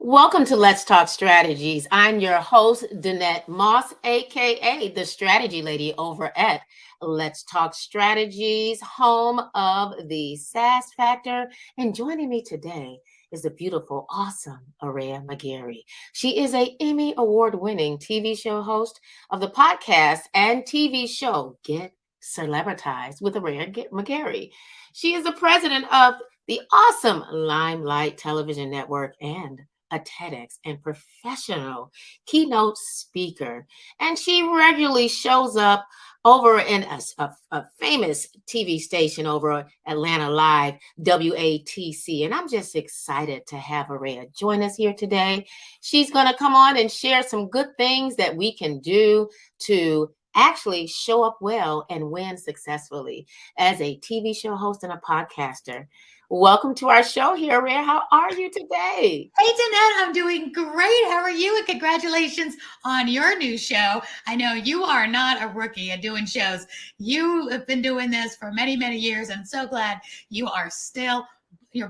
Welcome to Let's Talk Strategies. I'm your host, Danette Moss, aka the Strategy Lady over at Let's Talk Strategies, home of the SaaS Factor. And joining me today is the beautiful, awesome Araya McGarry. She is a Emmy Award-winning TV show host of the podcast and TV show Get Celebritized with Araya McGarry. She is the president of the awesome Limelight Television Network and a TEDx and professional keynote speaker. And she regularly shows up over in a famous TV station over Atlanta Live, WATC. And I'm just excited to have Araya join us here today. She's going to come on and share some good things that we can do to actually show up well and win successfully as a TV show host and a podcaster. Welcome to our show here, Rhea. How are you today? Hey, Danette, I'm doing great. How are you? And congratulations on your new show. I know you are not a rookie at doing shows. You have been doing this for many, many years. I'm so glad you're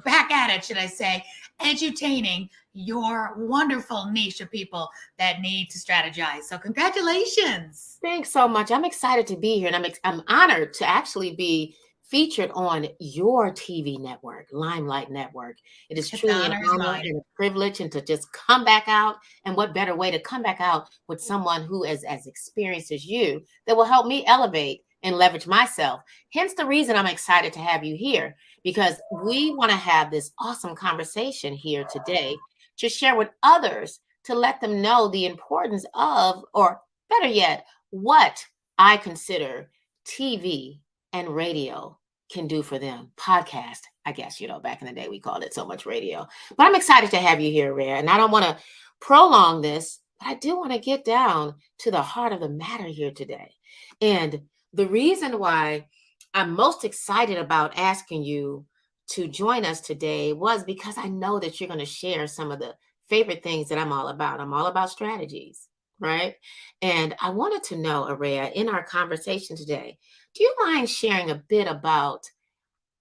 back at it, should I say, edutaining your wonderful niche of people that need to strategize. So congratulations. Thanks so much. I'm excited to be here, and I'm honored to actually be featured on your TV network, Limelight Network. It is The truly an honor is honor mine. and a privilege, and to just come back out. And what better way to come back out with someone who is as experienced as you that will help me elevate and leverage myself. Hence the reason I'm excited to have you here, because we want to have this awesome conversation here today to share with others, to let them know the importance of, or better yet, what I consider TV and radio can do for them. Podcast, I guess, back in the day we called it so much radio. But I'm excited to have you here, Rhea. And I don't want to prolong this, but I do want to get down to the heart of the matter here today. And the reason why I'm most excited about asking you to join us today was because I know that you're going to share some of the favorite things that I'm all about. I'm all about strategies, right? And I wanted to know, Araya, in our conversation today, do you mind sharing a bit about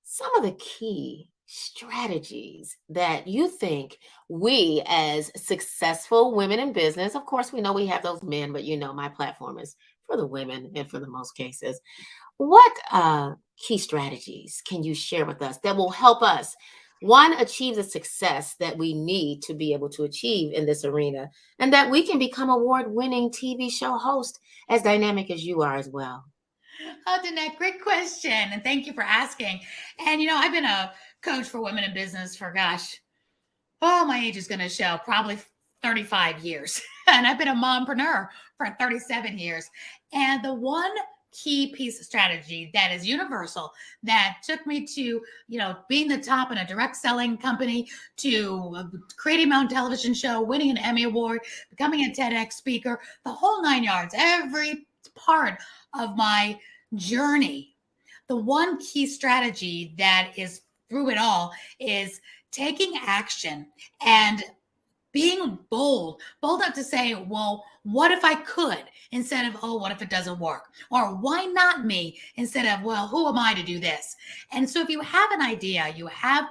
some of the key strategies that you think we, as successful women in business, of course, we know we have those men, but my platform is for the women and for the most cases. What key strategies can you share with us that will help us, one, achieve the success that we need to be able to achieve in this arena, and that we can become award-winning TV show host as dynamic as you are as well? Oh, Danette, great question. And thank you for asking. And, I've been a coach for women in business for, my age is going to show probably 35 years. And I've been a mompreneur for 37 years. And the one key piece of strategy that is universal that took me to, being the top in a direct selling company, to creating my own television show, winning an Emmy Award, becoming a TEDx speaker, the whole 9 yards, every part of my journey. The one key strategy that is through it all is taking action and being bold enough to say, well, what if I could, instead of, oh, what if it doesn't work? Or why not me, instead of, well, who am I to do this? And so if you have an idea, you have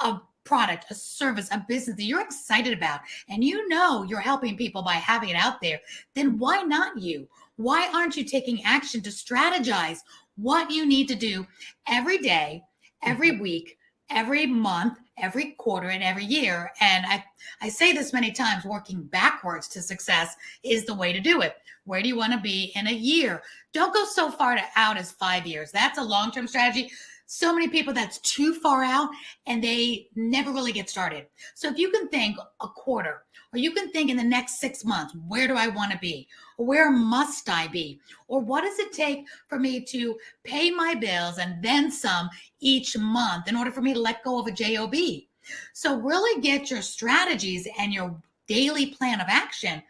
a product, a service, a business that you're excited about, and you're helping people by having it out there, then why not you? Why aren't you taking action to strategize what you need to do every day, every week, every month, every quarter, and every year? And I say this many times, working backwards to success is the way to do it. Where do you want to be in a year? Don't go so far out as 5 years. That's a long-term strategy. So many people, that's too far out, and they never really get started. So if you can think a quarter, or you can think in the next 6 months, where do I want to be? Or where must I be? Or what does it take for me to pay my bills and then some each month in order for me to let go of a job? So really get your strategies and your daily plan of action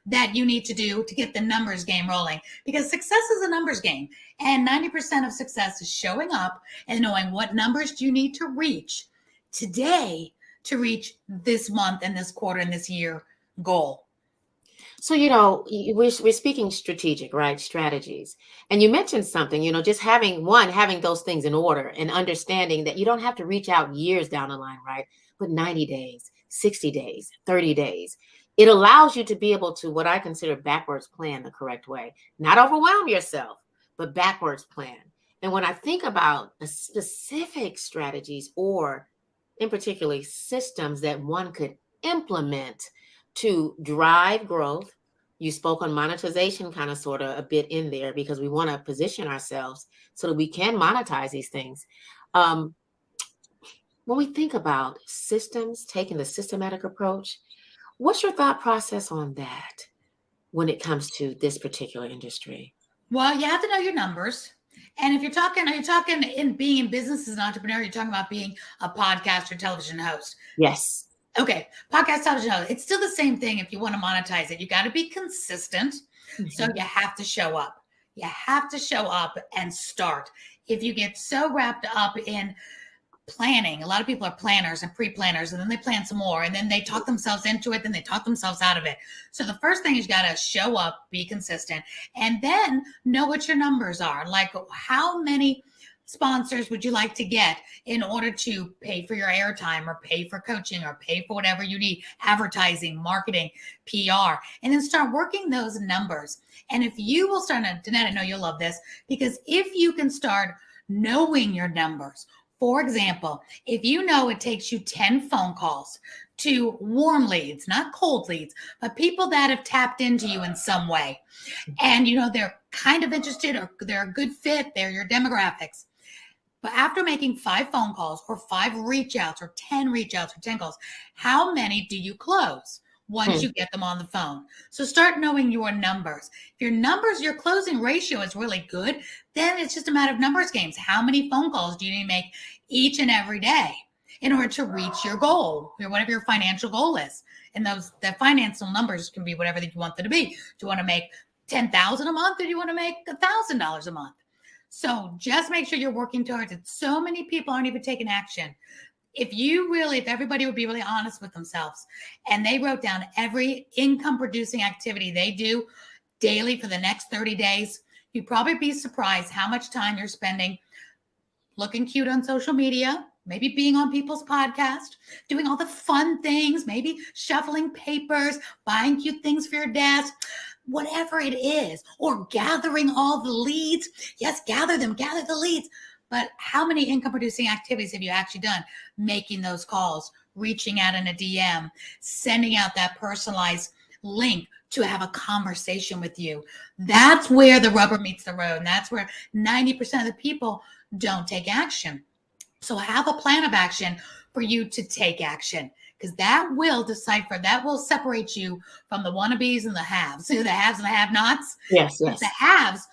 that you need to do to get the numbers game rolling, because success is a numbers game, and 90% of success is showing up and knowing what numbers do you need to reach today to reach this month and this quarter and this year goal. So, we're speaking strategic, right? Strategies. And you mentioned something, just having those things in order and understanding that you don't have to reach out years down the line, right? But 90 days, 60 days, 30 days. It allows you to be able to, what I consider, backwards plan the correct way, not overwhelm yourself, but backwards plan. And when I think about the specific strategies, or in particular systems that one could implement to drive growth, you spoke on monetization kind of sort of a bit in there, because we want to position ourselves so that we can monetize these things. When we think about systems, taking the systematic approach, what's your thought process on that when it comes to this particular industry? Well, you have to know your numbers. And if are you talking in being in business as an entrepreneur? You're talking about being a podcast or television host. Yes. Okay, podcast, television host. It's still the same thing. If you want to monetize it, you got to be consistent. So you have to show up. You have to show up and start. If you get so wrapped up in planning, a lot of people are planners and pre-planners, and then they plan some more, and then they talk themselves into it, then they talk themselves out of it. So the first thing is you got to show up, be consistent, and then know what your numbers are. Like, how many sponsors would you like to get in order to pay for your airtime, or pay for coaching, or pay for whatever you need, advertising, marketing, PR, and then start working those numbers. And if you will start, Danette, I know you'll love this, because if you can start knowing your numbers. For example, if you know it takes you 10 phone calls to warm leads, not cold leads, but people that have tapped into you in some way, and you know they're kind of interested, or they're a good fit, they're your demographics. But after making 5 phone calls, or 5 reach outs, or 10 reach outs, or 10 calls, how many do you close once you get them on the phone? So start knowing your numbers. If your closing ratio is really good, then it's just a matter of numbers games. How many phone calls do you need to make each and every day in order to reach your goal, or whatever your financial goal is? And the financial numbers can be whatever that you want them to be. Do you want to make $10,000 a month, or do you want to make $1,000 a month? So just make sure you're working towards it. So many people aren't even taking action. If everybody would be really honest with themselves, and they wrote down every income producing activity they do daily for the next 30 days, you'd probably be surprised how much time you're spending looking cute on social media, maybe being on people's podcast, doing all the fun things, maybe shuffling papers, buying cute things for your desk, whatever it is, or gathering all the leads. Yes, gather the leads. But how many income producing activities have you actually done? Making those calls, reaching out in a DM, sending out that personalized link to have a conversation with you. That's where the rubber meets the road. And that's where 90% of the people don't take action. So have a plan of action for you to take action, because that will separate you from the wannabes and the haves. The haves and the have-nots. Yes. The haves,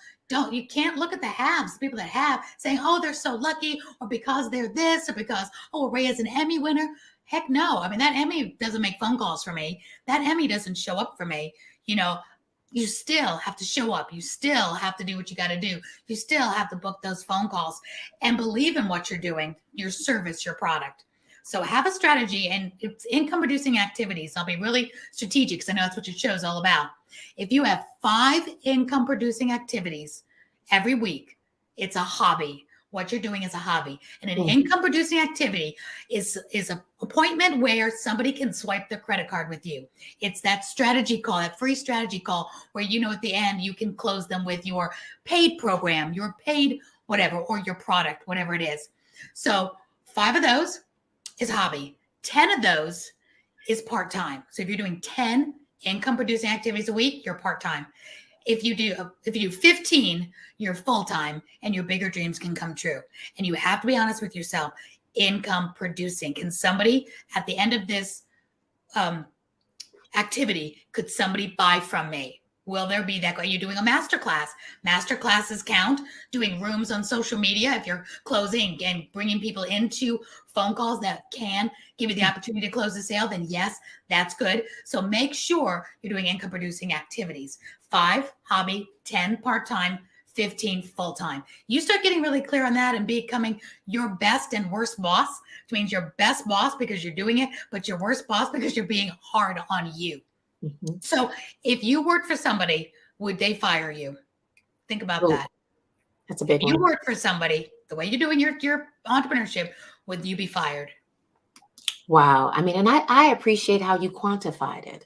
you can't look at the haves, people that have, saying, oh, they're so lucky, or because they're this, or because, oh, Ray is an Emmy winner. Heck no. I mean, that Emmy doesn't make phone calls for me. That Emmy doesn't show up for me. You still have to show up. You still have to do what you got to do. You still have to book those phone calls and believe in what you're doing, your service, your product. So have a strategy, and it's income producing activities. I'll be really strategic, because I know that's what your show's all about. If you have 5 income producing activities every week, it's a hobby. What you're doing is a hobby. And an income producing activity is an appointment where somebody can swipe their credit card with you. It's that strategy call, that free strategy call, where at the end you can close them with your paid program, your paid whatever, or your product, whatever it is. So 5 of those is hobby. 10 of those is part-time. So if you're doing 10 income producing activities a week, you're part-time. If you do 15, you're full-time, and your bigger dreams can come true. And you have to be honest with yourself. Income producing. Can somebody at the end of this activity, could somebody buy from me? Will there be that? Are you doing a masterclass? Masterclasses count. Doing rooms on social media, if you're closing and bringing people into phone calls that can give you the opportunity to close the sale, then yes, that's good. So make sure you're doing income producing activities. 5 hobby, 10 part-time, 15 full-time. You start getting really clear on that and becoming your best and worst boss, which means your best boss because you're doing it, but your worst boss because you're being hard on you. Mm-hmm. So if you worked for somebody, would they fire you? Think about that. That's a big one. You work for somebody, the way you're doing your entrepreneurship, would you be fired? Wow. I mean, and I appreciate how you quantified it.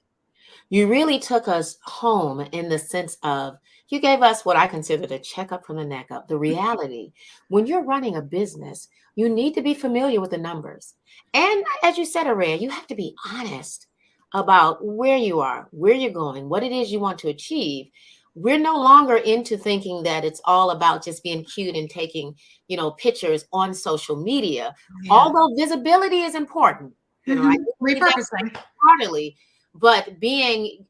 You really took us home in the sense of you gave us what I consider the checkup from the neck up, the reality. When you're running a business, you need to be familiar with the numbers. And as you said, Araya, you have to be honest about where you are, where you're going, what it is you want to achieve. We're no longer into thinking that it's all about just being cute and taking, pictures on social media. Yeah. Although visibility is important, I do believe that Repurposing. heartily, but dealing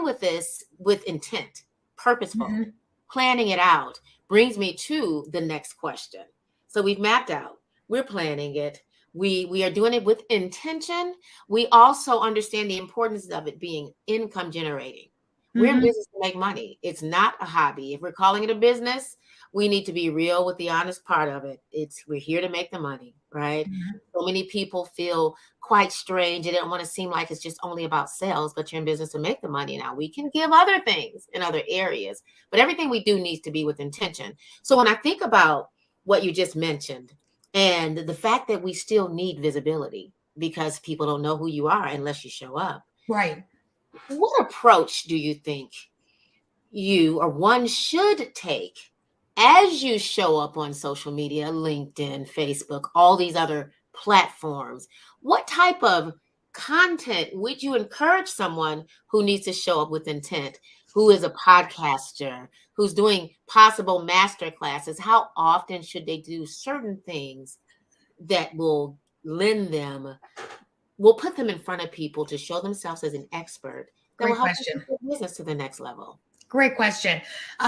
with this with intent, purposeful, Mhm. planning it out brings me to the next question. So we've mapped out, we're planning it, we are doing it with intention. We also understand the importance of it being income generating. We're in Mhm. business to make money. It's not a hobby. If we're calling it a business, we need to be real with the honest part of it. We're here to make the money, right? Mhm. So many people feel quite strange. They don't want to seem like it's just only about sales, but you're in business to make the money. Now we can give other things in other areas, but everything we do needs to be with intention. So when I think about what you just mentioned and the fact that we still need visibility because people don't know who you are unless you show up, Right. what approach do you think you or one should take as you show up on social media, LinkedIn, Facebook, all these other platforms? What type of content would you encourage someone who needs to show up with intent, who is a podcaster, who's doing possible master classes? How often should they do certain things that will put them in front of people to show themselves as an expert that will Great help them take question. their business to the next level? Great question.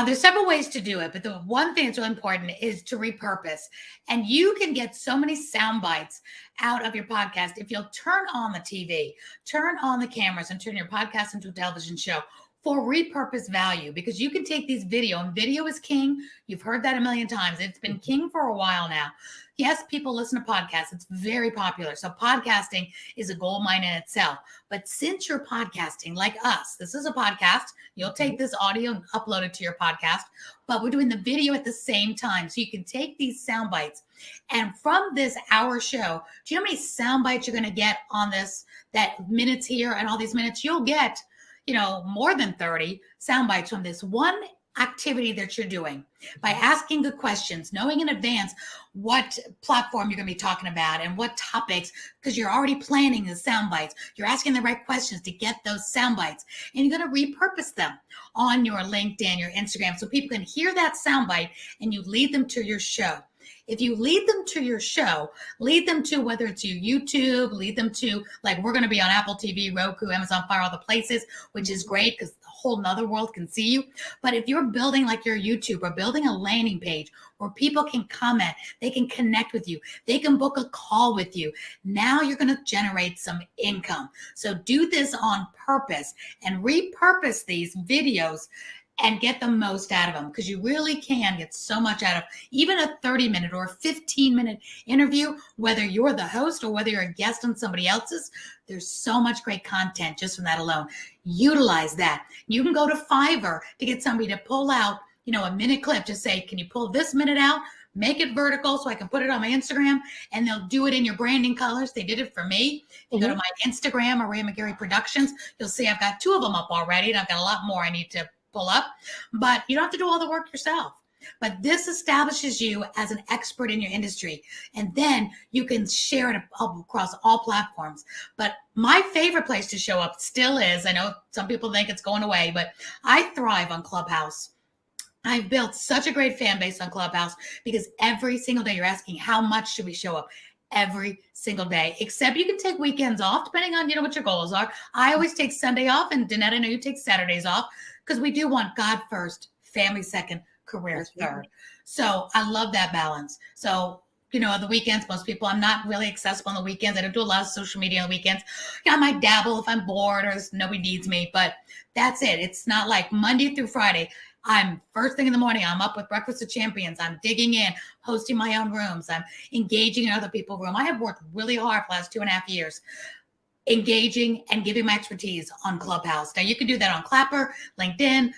There's several ways to do it, but the one thing that's really important is to repurpose. And you can get so many sound bites out of your podcast if you'll turn on the TV, turn on the cameras, and turn your podcast into a television show for repurpose value, because you can take these video, and video is king. You've heard that a million times. It's been king for a while now. Yes, people listen to podcasts. It's very popular. So podcasting is a gold mine in itself. But since you're podcasting like us, this is a podcast. You'll take this audio and upload it to your podcast, but we're doing the video at the same time. So you can take these sound bites. And from this hour show, do you know how many sound bites you're going to get on this, that minutes here and all these minutes? You'll get, more than 30 sound bites from this one activity that you're doing by asking good questions, knowing in advance what platform you're going to be talking about and what topics, because you're already planning the sound bites. You're asking the right questions to get those sound bites, and you're going to repurpose them on your LinkedIn, your Instagram, so people can hear that sound bite and you lead them to your show. If you lead them to your show, lead them to whether it's your YouTube, lead them to, like, we're going to be on Apple TV, Roku, Amazon Fire, all the places, which is great because the whole nother world can see you. But if you're building like your YouTube or building a landing page where people can comment, they can connect with you, they can book a call with you, now you're going to generate some income. So do this on purpose and repurpose these videos and get the most out of them, because you really can get so much out of even a 30-minute or a 15-minute interview, whether you're the host or whether you're a guest on somebody else's. There's so much great content just from that alone. Utilize that. You can go to Fiverr to get somebody to pull out, a minute clip. Just say, can you pull this minute out? Make it vertical so I can put it on my Instagram, and they'll do it in your branding colors. They did it for me. If you go to my Instagram, Araya McGarry Productions, you'll see I've got 2 of them up already, and I've got a lot more I need to pull up, but you don't have to do all the work yourself. But this establishes you as an expert in your industry, and then you can share it across all platforms. But my favorite place to show up still is, I know some people think it's going away, but I thrive on Clubhouse. I've built such a great fan base on Clubhouse because every single day you're asking, how much should we show up? Every single day, except you can take weekends off depending on, what your goals are. I always take Sunday off, and Danette, I know you take Saturdays off, because we do want God first, family second, career third. So I love that balance. So, on the weekends, most people, I'm not really accessible on the weekends. I don't do a lot of social media on the weekends. I might dabble if I'm bored or nobody needs me, but that's it. It's not like Monday through Friday. I'm first thing in the morning, I'm up with Breakfast of Champions. I'm digging in, hosting my own rooms. I'm engaging in other people's room. I have worked really hard for the last 2.5 years, engaging and giving my expertise on Clubhouse. Now you can do that on Clapper, LinkedIn,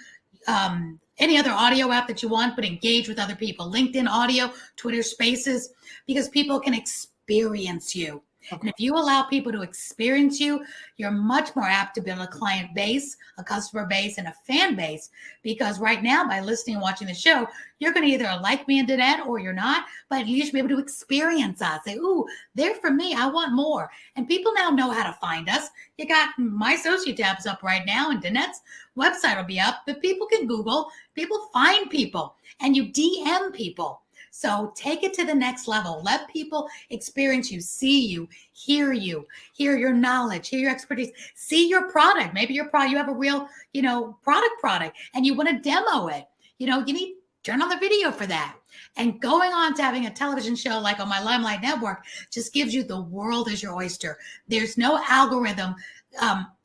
any other audio app that you want, but engage with other people. LinkedIn audio, Twitter Spaces, because people can experience you. And if you allow people to experience you, you're much more apt to build a client base, a customer base, and a fan base. Because right now, by listening and watching the show, you're going to either like me and Danette or you're not, but you should be able to experience us. Say, ooh, they're for me. I want more. And people now know how to find us. You got my associate tabs up right now, and Danette's website will be up, but people can Google, people find people, and you DM people. So take it to the next level. Let people experience you, see you, hear your knowledge, hear your expertise, see your product. Maybe your product, you have a real, product, and you want to demo it. You need turn on the video for that. And going on to having a television show like on my Limelight Network just gives you the world as your oyster. There's no algorithm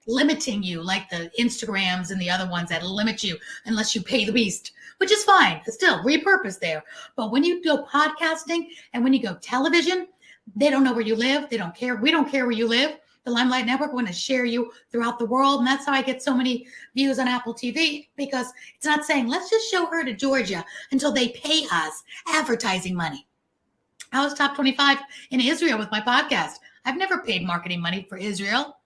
limiting you like the Instagrams and the other ones that limit you unless you pay the beast, which is fine. It's still repurposed there. But when you go podcasting and when you go television, they don't know where you live. They don't care. We don't care where you live. The Limelight Network want to share you throughout the world. And that's how I get so many views on Apple TV, because it's not saying, let's just show her to Georgia until they pay us advertising money. I was top 25 in Israel with my podcast. I've never paid marketing money for Israel.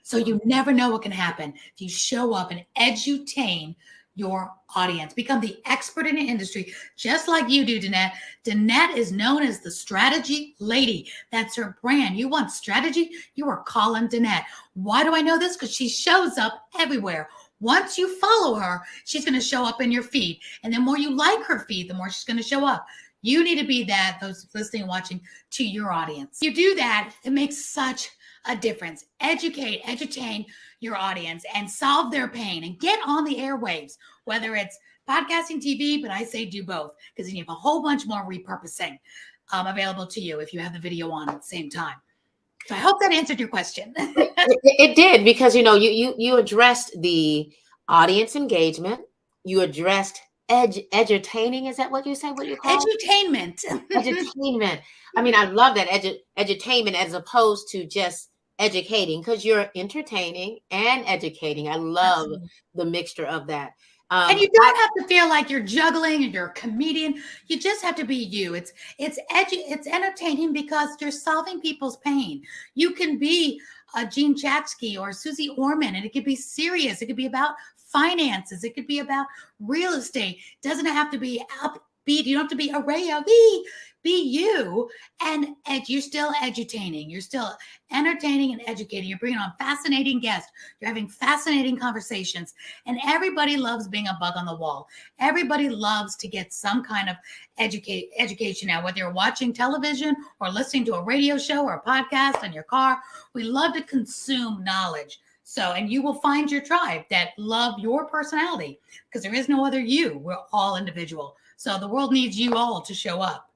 So you never know what can happen if you show up and edutain your audience. Become the expert in your industry, just like you do, Danette. Danette is known as the strategy lady. That's her brand. You want strategy? You are calling Danette. Why do I know this? Because she shows up everywhere. Once you follow her, she's going to show up in your feed. And the more you like her feed, the more she's going to show up. You need to be that, those listening and watching, to your audience. You do that, it makes such a difference. Educate, entertain your audience and solve their pain and get on the airwaves, whether it's podcasting, TV, but I say do both, because then you have a whole bunch more repurposing available to you if you have the video on at the same time. So I hope that answered your question. It did, because you addressed the audience engagement, you addressed edutaining. Is that what you say? What you call edutainment? Edutainment. I mean, I love that edutainment as opposed to just educating, because you're entertaining and educating. I love the mixture of that. And you don't have to feel like you're juggling and you're a comedian. You just have to be you. It's entertaining because you're solving people's pain. You can be a Gene Chatsky or Susie Orman, and it could be serious. It could be about finances. It could be about real estate. It doesn't have to be upbeat. You don't have to be Araya. Be you, and you're still edutaining. You're still entertaining and educating. You're bringing on fascinating guests. You're having fascinating conversations, and everybody loves being a bug on the wall. Everybody loves to get some kind of education now, whether you're watching television or listening to a radio show or a podcast in your car. We love to consume knowledge. So, and you will find your tribe that love your personality, because there is no other you. We're all individual. So the world needs you all to show up.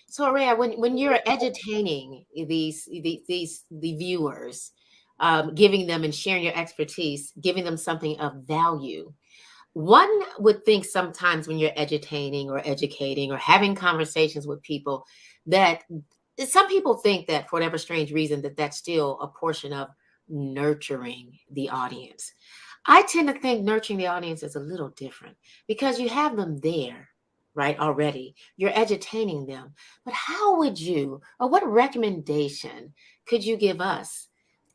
So, Araya, when you're edutaining the viewers, giving them and sharing your expertise, giving them something of value, one would think sometimes when you're edutaining or educating or having conversations with people, that some people think that for whatever strange reason that's still a portion of nurturing the audience. I tend to think nurturing the audience is a little different, because you have them there, right, already. You're edutaining them. But how would you, or what recommendation could you give us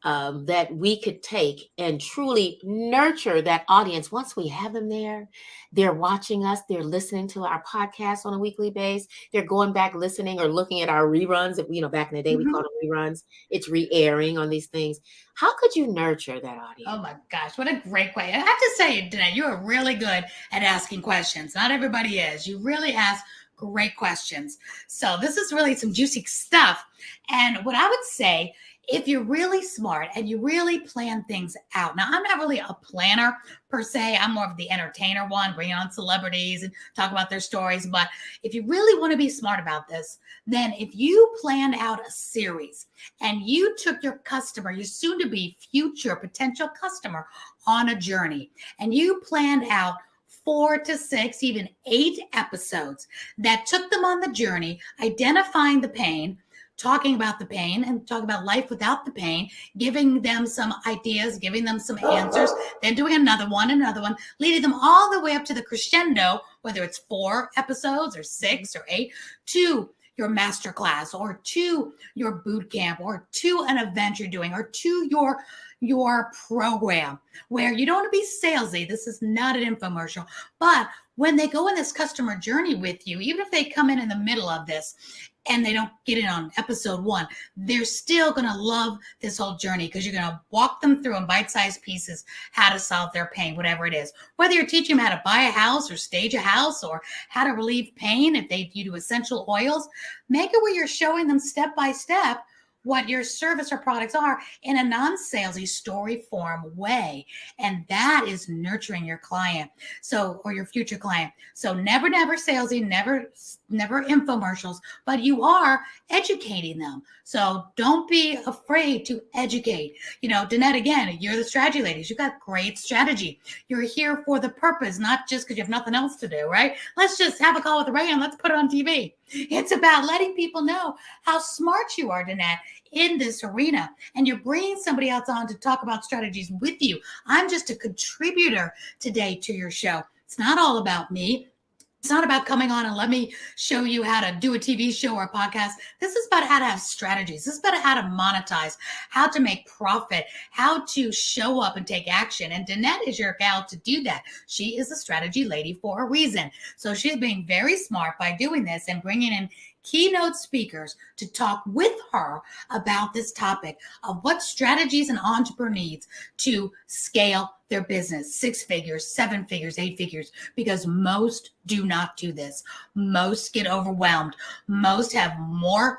that we could take and truly nurture that audience once we have them there? They're watching us, they're listening to our podcast on a weekly basis, they're going back listening or looking at our reruns. Back in the day, we called them reruns. It's re-airing on these things. How could you nurture that audience? Oh my gosh, what a great question. I have to say, Danette, you are really good at asking questions. Not everybody is. You really ask great questions. So this is really some juicy stuff. And what I would say, if you're really smart and you really plan things out. Now, I'm not really a planner per se. I'm more of the entertainer one, bringing on celebrities and talk about their stories. But if you really want to be smart about this, then if you planned out a series and you took your customer, your soon-to-be future potential customer, on a journey, and you planned out 4 to 6, even 8 episodes that took them on the journey, identifying the pain, talking about the pain, and talking about life without the pain, giving them some ideas, giving them some answers, then doing another one, leading them all the way up to the crescendo, whether it's 4 episodes or 6 or 8, to your masterclass or to your boot camp or to an event you're doing or to your program where you don't want to be salesy. This is not an infomercial, but when they go in this customer journey with you, even if they come in the middle of this and they don't get it on episode 1, they're still going to love this whole journey because you're going to walk them through in bite-sized pieces how to solve their pain, whatever it is. Whether you're teaching them how to buy a house or stage a house or how to relieve pain, if you do essential oils, make it where you're showing them step by step what your service or products are in a non-salesy story form way. And that is nurturing your client. Or your future client. So never salesy, never infomercials, but you are educating them. So don't be afraid to educate. Danette, again, you're the strategy ladies. You've got great strategy. You're here for the purpose, not just because you have nothing else to do, right? Let's just have a call with Ray and let's put it on TV. It's about letting people know how smart you are, Danette, in this arena. And you're bringing somebody else on to talk about strategies with you. I'm just a contributor today to your show. It's not all about me. It's not about coming on and let me show you how to do a TV show or a podcast. This is about how to have strategies. This is about how to monetize, how to make profit, how to show up and take action. And Danette is your gal to do that. She is a strategy lady for a reason. So she's being very smart by doing this and bringing in keynote speakers to talk with her about this topic of what strategies an entrepreneur needs to scale their business 6 figures, 7 figures, 8 figures, because most do not do this. Most get overwhelmed. Most have more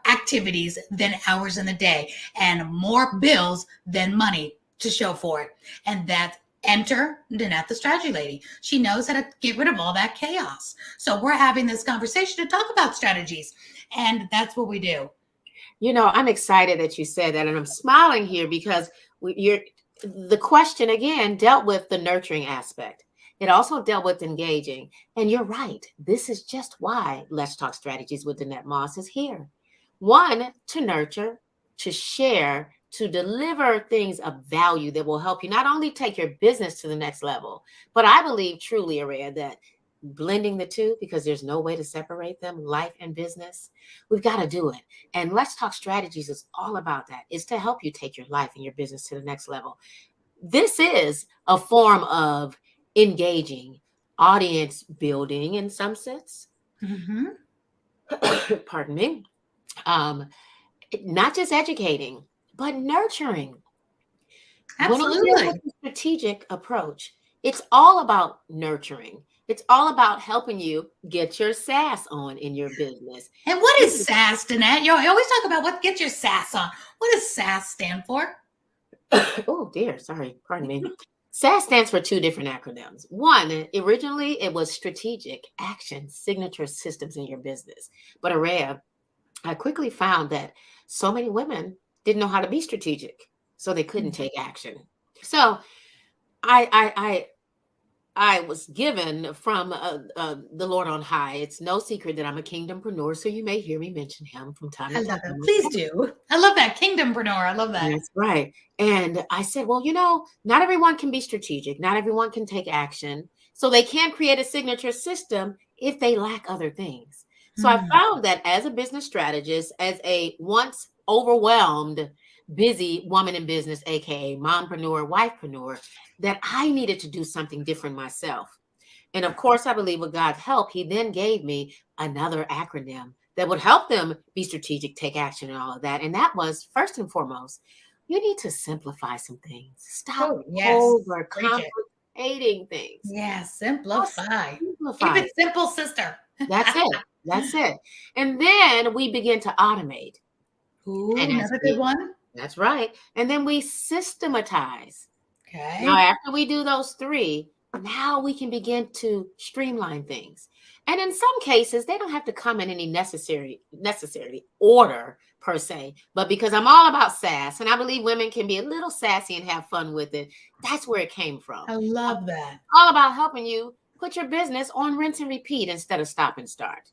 activities than hours in the day and more bills than money to show for it. And that's enter Danette, the strategy lady. She knows how to get rid of all that chaos. So we're having this conversation to talk about strategies, and that's what we do. I'm excited that you said that, and I'm smiling here because the question again dealt with the nurturing aspect. It also dealt with engaging, and you're right. This is just why Let's Talk Strategies with Danette Moss is here. 1, to nurture, to share, to deliver things of value that will help you not only take your business to the next level, but I believe truly, Araya, that blending the two, because there's no way to separate them, life and business, we've got to do it. And Let's Talk Strategies is all about that. It's to help you take your life and your business to the next level. This is a form of engaging, audience building in some sense. Mm-hmm. Pardon me. Not just educating, but nurturing. Absolutely. When with a strategic approach, it's all about nurturing. It's all about helping you get your sass on in your business. And what is sass, Danette? You always talk about what gets your sass on. What does sass stand for? Oh dear, sorry, pardon me. SAS stands for 2 different acronyms. 1, originally it was strategic action signature systems in your business. But Araya, I quickly found that so many women didn't know how to be strategic, so they couldn't take action. So I was given from the Lord on high. It's no secret that I'm a kingdompreneur, so you may hear me mention him from time to time. Please do. I love that, kingdompreneur. I love that. That's right. And I said, well, not everyone can be strategic. Not everyone can take action. So they can create a signature system if they lack other things. So I found that as a business strategist, as a once overwhelmed, busy woman in business, aka mompreneur, wifepreneur, that I needed to do something different myself. And of course, I believe with God's help, he then gave me another acronym that would help them be strategic, take action, and all of that. And that was, first and foremost, you need to simplify some things. Stop overcomplicating things. Yes, simplify. Keep it simple, sister. That's it. That's it. And then we begin to automate. Ooh, another good one. That's right. And then we systematize. Okay. Now, after we do those 3, now we can begin to streamline things. And in some cases, they don't have to come in any necessary order per se. But because I'm all about sass, and I believe women can be a little sassy and have fun with it, that's where it came from. I love that. All about helping you put your business on rinse and repeat instead of stop and start.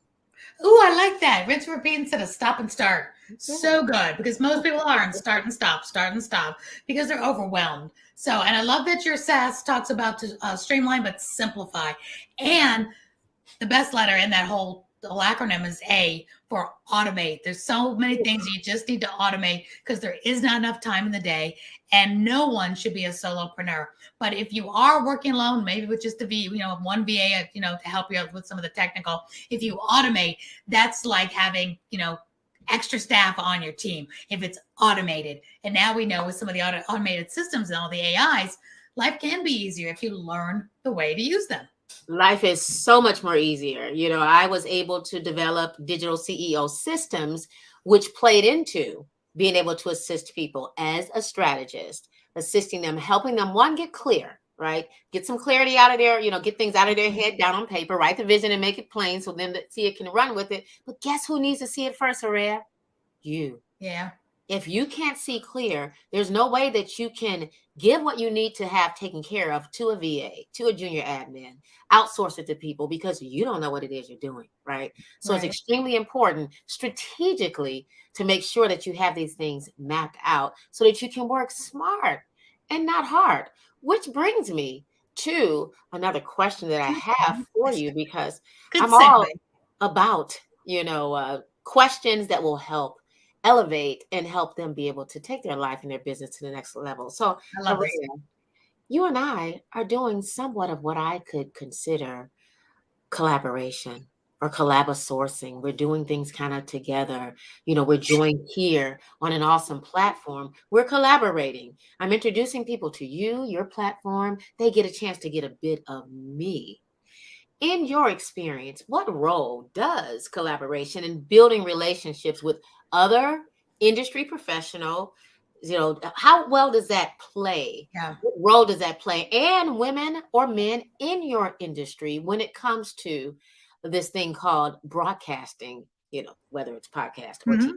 Ooh, I like that. Rinse and repeat instead of stop and start. So good, because most people are in start and stop because they're overwhelmed. So, and I love that your SAS talks about to streamline, but simplify. And the best letter in that whole acronym is A for automate. There's so many things you just need to automate because there is not enough time in the day, and no one should be a solopreneur. But if you are working alone, maybe with just one VA, to help you out with some of the technical, if you automate, that's like having, extra staff on your team if it's automated. And now we know with some of the automated systems and all the AIs, life can be easier if you learn the way to use them. Life is so much more easier. I was able to develop digital CEO systems, which played into being able to assist people as a strategist, assisting them, helping them, one, get clear, right? Get some clarity out of their, get things out of their head, down on paper, write the vision and make it plain so then the CEO can run with it. But guess who needs to see it first, Aurea? You. Yeah. If you can't see clear, there's no way that you can give what you need to have taken care of to a VA, to a junior admin, outsource it to people because you don't know what it is you're doing, right? So It's extremely important strategically to make sure that you have these things mapped out so that you can work smart and not hard. Which brings me to another question that I have for you, because Good I'm segue. all about, questions that will help elevate and help them be able to take their life and their business to the next level. So, I love this. Aurea, you and I are doing somewhat of what I could consider collaboration or sourcing. We're doing things kind of together. We're joined here on an awesome platform. We're collaborating. I'm introducing people to you, your platform. They get a chance to get a bit of me. In your experience, what role does collaboration and building relationships with other industry professional, how well does that play? Yeah. What role does that play? And women or men in your industry when it comes to this thing called broadcasting, whether it's podcast or TV.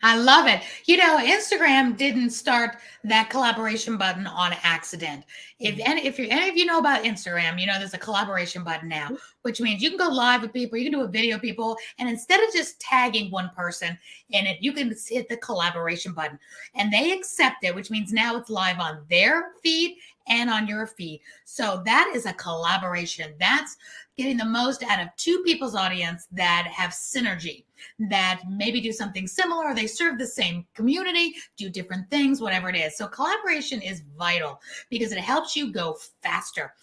I love it. Instagram didn't start that collaboration button on accident. If any of you know about Instagram, there's a collaboration button now, which means you can go live with people, you can do a video with people, and instead of just tagging one person in it, you can hit the collaboration button, and they accept it, which means now it's live on their feed and on your feed. So that is a collaboration. That's getting the most out of two people's audience that have synergy, that maybe do something similar, or they serve the same community, do different things, whatever it is. So collaboration is vital because it helps you go faster.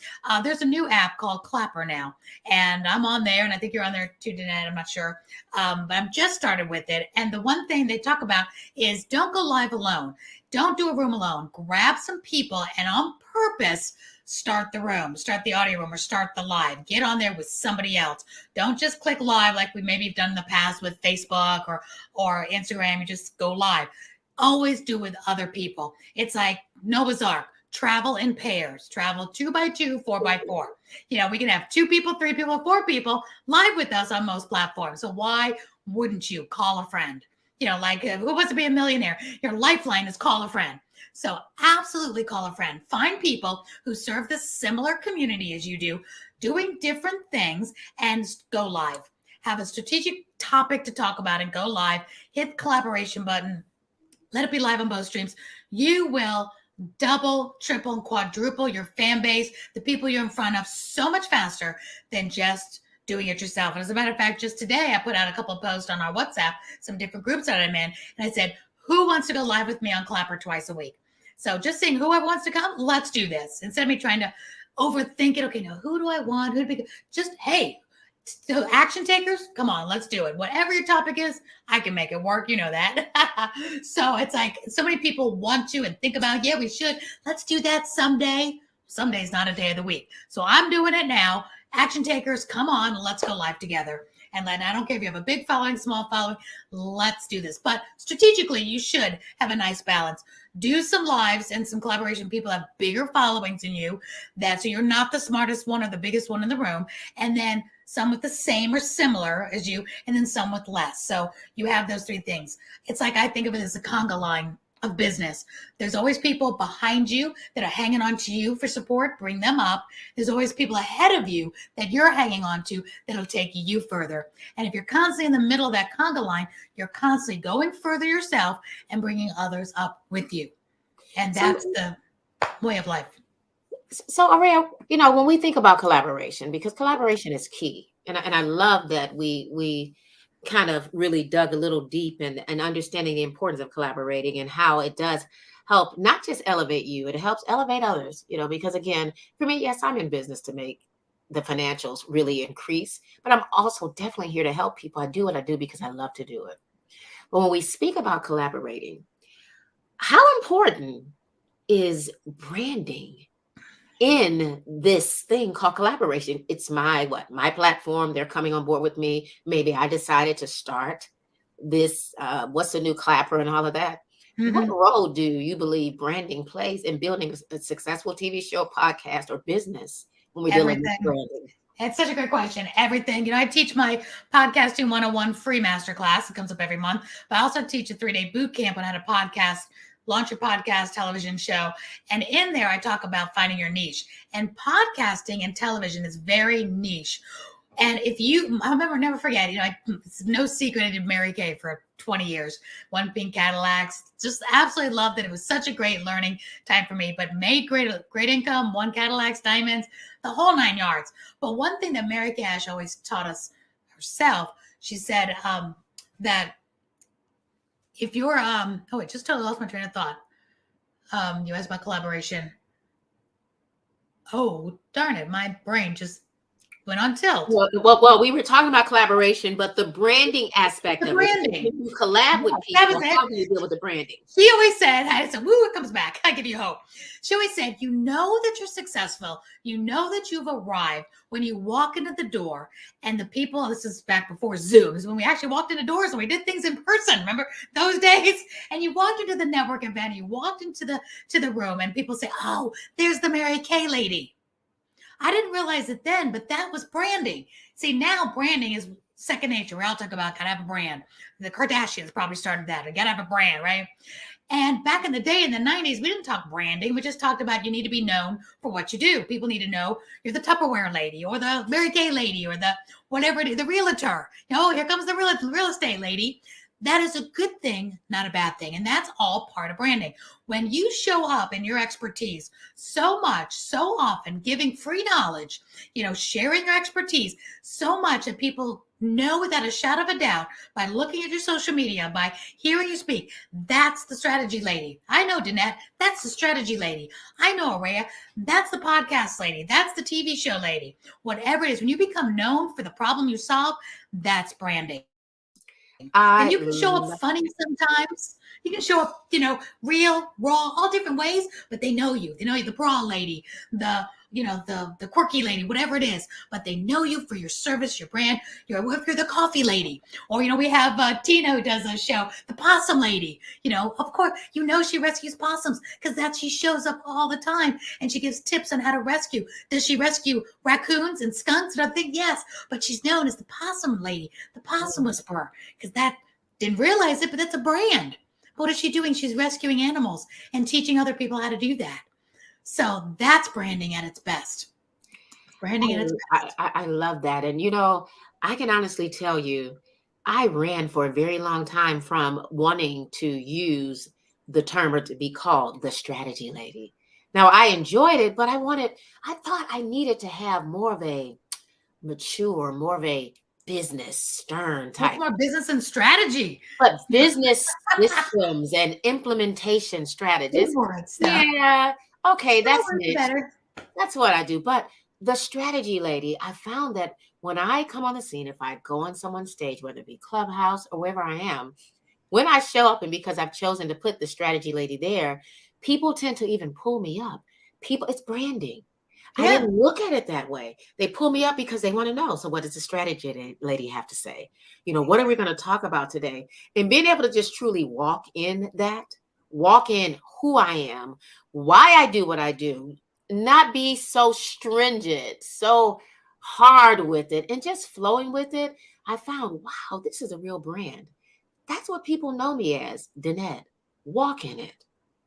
There's a new app called Clapper now, and I'm on there, and I think you're on there too, Danette, I'm not sure. But I'm just started with it. And the one thing they talk about is don't go live alone. Don't do a room alone. Grab some people and on purpose, start the room, start the audio room, or start the live. Get on there with somebody else. Don't just click live like we maybe have done in the past with Facebook or Instagram. You just go live. Always do with other people. It's like Noah's Ark. Travel in pairs. Travel 2 by 2, 4 by 4. We can have 2 people, 3 people, 4 people live with us on most platforms. So why wouldn't you call a friend? Like Who Wants to Be a Millionaire? Your lifeline is call a friend. So absolutely call a friend. Find people who serve the similar community as you do, doing different things, and go live. Have a strategic topic to talk about and go live. Hit the collaboration button. Let it be live on both streams. You will double, triple, and quadruple your fan base, the people you're in front of, so much faster than just doing it yourself. And as a matter of fact, just today, I put out a couple of posts on our WhatsApp, some different groups that I'm in, and I said, who wants to go live with me on Clapper twice a week? So just saying, whoever wants to come, let's do this. Instead of me trying to overthink it, okay, now who do I want? Who do we just, hey, so action takers, come on, let's do it. Whatever your topic is, I can make it work. You know that. So it's like so many people want to and think about, yeah, we should. Let's do that someday. Someday's not a day of the week. So I'm doing it now. Action takers, come on, let's go live together. And I don't care if you have a big following, small following, let's do this. But strategically, you should have a nice balance. Do some lives and some collaboration. People have bigger followings than you. So you're not the smartest one or the biggest one in the room. And then some with the same or similar as you, and then some with less. So you have those 3 things. It's like I think of it as a conga line of business. There's always people behind you that are hanging on to you for support. Bring them up. There's always people ahead of you that you're hanging on to that'll take you further. And if you're constantly in the middle of that conga line, you're constantly going further yourself and bringing others up with you. And that's the way of life. So, Aurea, when we think about collaboration, because collaboration is key, And I love that we kind of really dug a little deep and understanding the importance of collaborating and how it does help not just elevate you, it helps elevate others, because again, for me, yes, I'm in business to make the financials really increase, but I'm also definitely here to help people. I do what I do because I love to do it. But when we speak about collaborating, how important is branding in this thing called collaboration? It's my platform. They're coming on board with me. Maybe I decided to start this, what's the new clapper and all of that. What Mhm. role do you believe branding plays in building a successful TV show, podcast, or business when we're dealing with Everything. branding? It's such a great question. Everything. I teach my podcasting 101 free masterclass. It comes up every month. But I also teach a 3-day boot camp on how to podcast, launch your podcast, television show. And in there, I talk about finding your niche. And podcasting and television is very niche. And I remember, never forget, it's no secret I did Mary Kay for 20 years, One Pink Cadillacs. Just absolutely loved it. It was such a great learning time for me, but made great income, One Cadillacs, diamonds, the whole 9 yards. But one thing that Mary Kay Ash always taught us herself, she said that if you're, I just totally lost my train of thought. You asked about collaboration. Oh, darn it. My brain just went on tilt. Well, we were talking about collaboration, but the branding aspect The of it. branding. When you collab with That people, was it. how do you deal with the branding? She always said, I said, woo, it comes back. I give you hope. She always said, you know that you're successful. You know that you've arrived when you walk into the door and the people, this is back before Zooms, when we actually walked into doors and we did things in person. Remember those days? And you walked into the network event, you walked into the room and people say, oh, there's the Mary Kay lady. I didn't realize it then, but that was branding. See, now branding is second nature. We all talk about gotta have a brand. The Kardashians probably started that. I gotta have a brand, right? And back in the day, in the 90s, we didn't talk branding. We just talked about you need to be known for what you do. People need to know you're the Tupperware lady or the Mary Kay lady or the whatever it is, the realtor. Here comes the real estate lady. That is a good thing, not a bad thing. And that's all part of branding. When you show up in your expertise so much, so often, giving free knowledge, sharing your expertise so much that people know without a shadow of a doubt by looking at your social media, by hearing you speak, that's the strategy lady. I know, Danette, that's the strategy lady. I know, Araya, that's the podcast lady. That's the TV show lady. Whatever it is, when you become known for the problem you solve, that's branding. And you can show up funny sometimes. You can show up, real, raw, all different ways, but they know you. They know you, the bra lady, the quirky lady, whatever it is. But they know you for your service, your brand. If you're the coffee lady, or we have Tina who does a show, the possum lady. Of course, she rescues possums because she shows up all the time and she gives tips on how to rescue. Does she rescue raccoons and skunks? And I think yes, but she's known as the possum lady, the possum whisperer, because that didn't realize it, but that's a brand. What is she doing? She's rescuing animals and teaching other people how to do that. So that's branding at its best. Branding at its best. I love that. And, I can honestly tell you, I ran for a very long time from wanting to use the term or to be called the strategy lady. Now, I enjoyed it, but I thought I needed to have more of a mature, more of a business stern type. More business and strategy. But business systems and implementation strategies. Yeah. Okay, that's better. That's what I do. But the strategy lady, I found that when I come on the scene, if I go on someone's stage, whether it be Clubhouse or wherever I am, when I show up, and because I've chosen to put the strategy lady there, people tend to even pull me up. It's branding. Yeah. I didn't look at it that way. They pull me up because they want to know. So what does the strategy lady have to say? What are we going to talk about today? And being able to just truly walk in who I am, why I do what I do, not be so stringent, so hard with it, and just flowing with it. I found, wow, this is a real brand. That's what people know me as, Danette. Walk in it.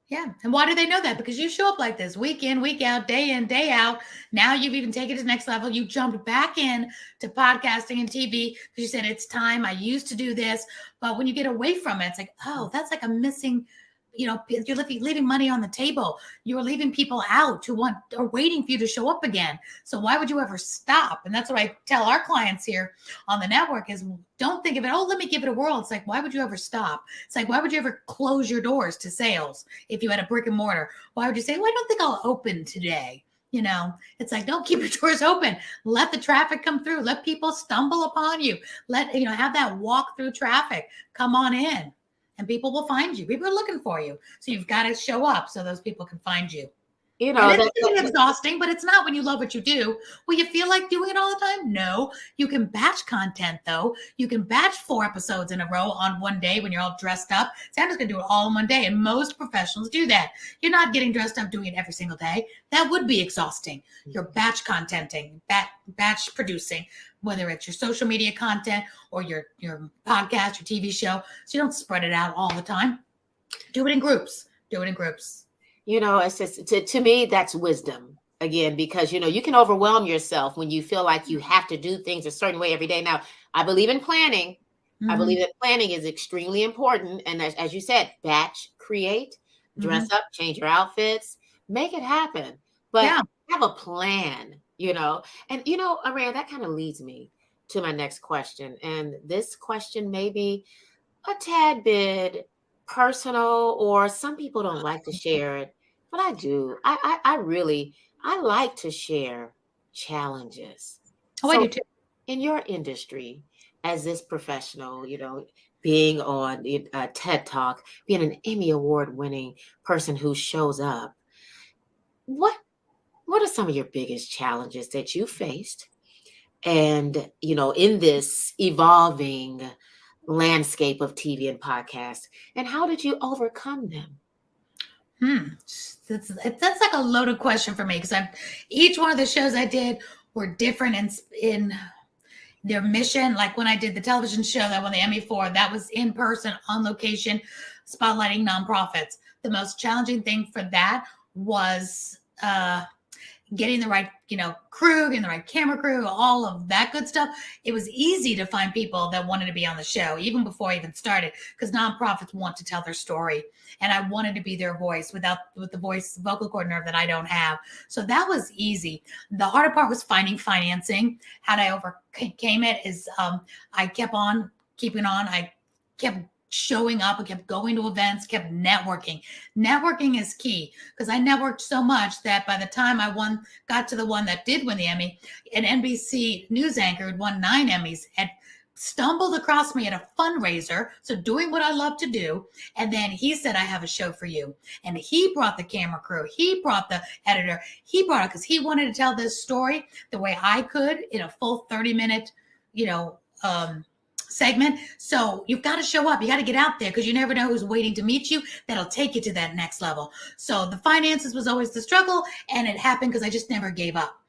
Yeah. And why do they know that? Because you show up like this week in, week out, day in, day out. Now you've even taken it to the next level. You jumped back in to podcasting and TV because you said, it's time. I used to do this. But when you get away from it, it's like, oh, that's like a missing you're leaving money on the table. You're leaving people out who are waiting for you to show up again. So why would you ever stop? And that's what I tell our clients here on the network is don't think of it, oh, let me give it a whirl. It's like, why would you ever stop? It's like, why would you ever close your doors to sales if you had a brick and mortar? Why would you say, well, I don't think I'll open today? It's like, don't keep your doors open. Let the traffic come through. Let people stumble upon you. Have that walk through traffic. Come on in and people will find you. People are looking for you. So you've got to show up so those people can find you. It's exhausting, but it's not when you love what you do. Will you feel like doing it all the time? No. You can batch content, though. You can batch 4 episodes in a row on one day when you're all dressed up. Sandra's going to do it all in one day, and most professionals do that. You're not getting dressed up doing it every single day. That would be exhausting. You're batch contenting, batch producing, whether it's your social media content or your podcast, your TV show. So you don't spread it out all the time. Do it in groups. It's just to me, that's wisdom again, because, you can overwhelm yourself when you feel like you have to do things a certain way every day. Now, I believe in planning. Mm-hmm. I believe that planning is extremely important. And as you said, batch, create, dress up, change your outfits, make it happen. But have a plan, and, Araya, that kind of leads me to my next question. And this question may be a tad bit personal, or some people don't like to share it, but I do. I like to share challenges. I do too. In your industry, as this professional, being on TED Talk, being an Emmy Award winning person who shows up, what are some of your biggest challenges that you faced? And, in this evolving landscape of TV and podcasts, and how did you overcome them? That's like a loaded question for me, because each one of the shows I did were different in their mission. Like when I did the television show that won the Emmy for, that was in person, on location, spotlighting nonprofits. The most challenging thing for that was getting the right, crew, getting the right camera crew, all of that good stuff. It was easy to find people that wanted to be on the show, even before I even started, because nonprofits want to tell their story. And I wanted to be their voice with the vocal cord nerve that I don't have. So that was easy. The harder part was finding financing. How I overcame it is I kept on keeping on. I kept showing up. I kept going to events, kept networking. Networking is key, because I networked so much that by the time I got to the one that did win the Emmy, an NBC news anchor who'd won 9 Emmys had stumbled across me at a fundraiser, so doing what I love to do. And then he said, I have a show for you. And he brought the camera crew. He brought the editor. He brought it because he wanted to tell this story the way I could in a full 30-minute, segment. So you've got to show up. You got to get out there, because you never know who's waiting to meet you that'll take you to that next level. So the finances was always the struggle, and it happened because I just never gave up.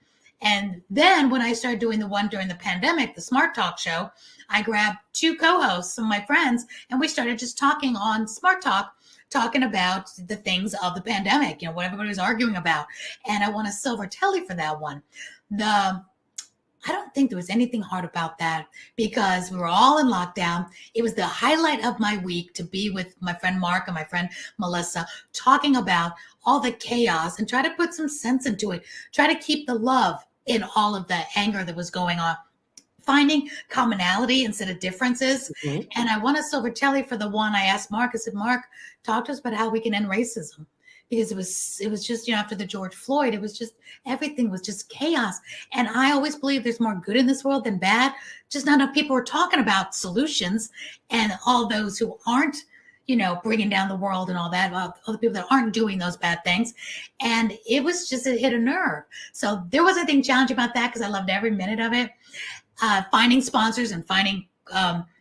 And then when I started doing the one during the pandemic, the Smart Talk show, I grabbed 2 co-hosts, some of my friends, and we started just talking on Smart Talk, talking about the things of the pandemic, what everybody was arguing about. And I won a silver telly for that one. I don't think there was anything hard about that, because we were all in lockdown. It was the highlight of my week to be with my friend Mark and my friend Melissa, talking about all the chaos and try to put some sense into it. Try to keep the love in all of the anger that was going on. Finding commonality instead of differences. Mm-hmm. And I won a silver telly for the one. I asked Mark, I said, Mark, talk to us about how we can end racism. Because it was just, after the George Floyd, it was just, everything was just chaos. And I always believe there's more good in this world than bad. Just not enough people are talking about solutions, and all those who aren't, bringing down the world and all that, all the people that aren't doing those bad things. And it was just, it hit a nerve. So there wasn't anything challenging about that, because I loved every minute of it. Finding sponsors and finding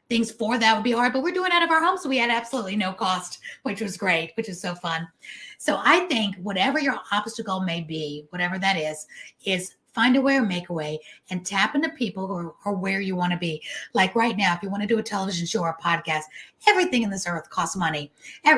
things for that would be hard, but we're doing it out of our homes, so we had absolutely no cost, which was great, which is so fun. So I think whatever your obstacle may be, whatever that is find a way or make a way, and tap into people who are where you want to be. Like right now, if you want to do a television show or a podcast, everything in this earth costs money.